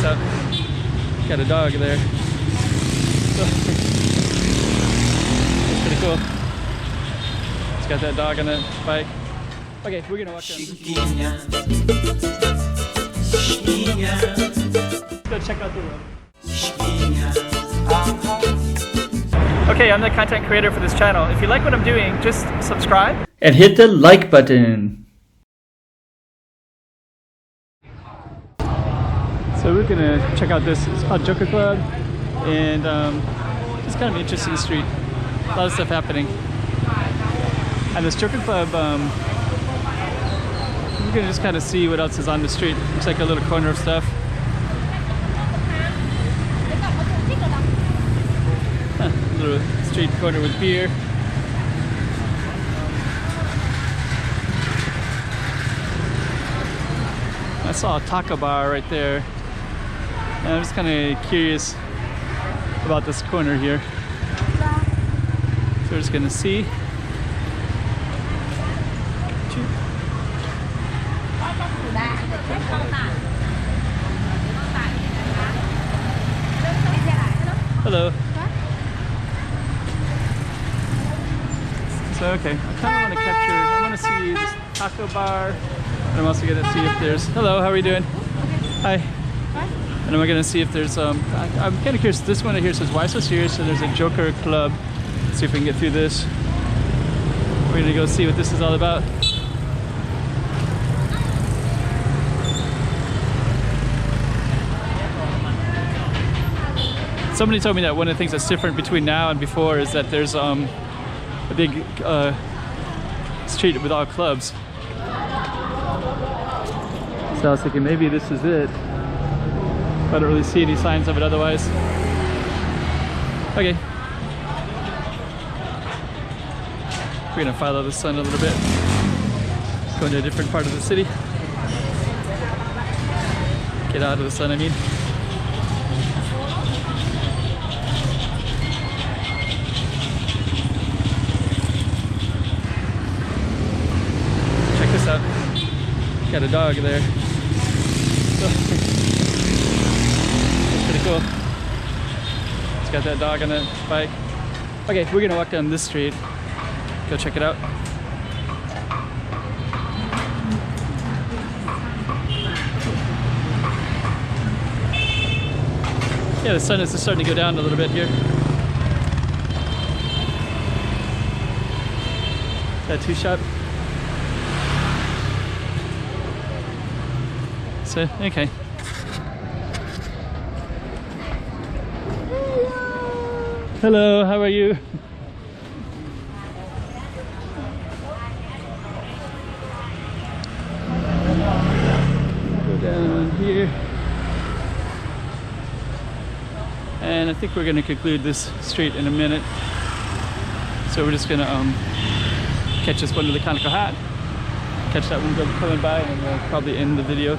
this out. Got a dog there. So, it's pretty cool. It's got that dog on the bike. Okay, we're gonna walk down. Let's go check out the road. Okay, I'm the content creator for this channel. If you like what I'm doing, just subscribe and hit the like button. So we're gonna check out this. It's called Joker Club, and it's kind of an interesting street. A lot of stuff happening. And this Joker Club, we're gonna just kind of see what else is on the street. Looks like a little corner of stuff. Huh, a little street corner with beer. I saw a taco bar right there. And I'm just kind of curious about this corner here. So we're just gonna see. Hello. So okay, I kind of want to capture, I want to see this taco bar, and I'm also going to see if there's, hello, how are you doing? Hi. And I'm going to see if there's, I'm kind of curious, this one here says, why so serious? So there's a Joker Club. Let's see if we can get through this. We're going to go see what this is all about. Somebody told me that one of the things that's different between now and before is that there's a big street with all clubs. So I was thinking maybe this is it. I don't really see any signs of it otherwise. Okay. We're gonna follow the sun a little bit. Go to a different part of the city. Get out of the sun, I mean. Out. Got a dog there. So, it's pretty cool. It's got that dog on the bike. Okay, we're gonna walk down this street. Go check it out. Yeah, the sun is just starting to go down a little bit here. Tattoo shop. So, okay. Hello, how are you? Go down here. And I think we're going to conclude this street in a minute. So we're just going to catch this one with the conical hat. Catch that one coming by, and we'll probably end the video.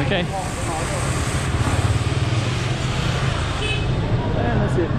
Okay. And that's it.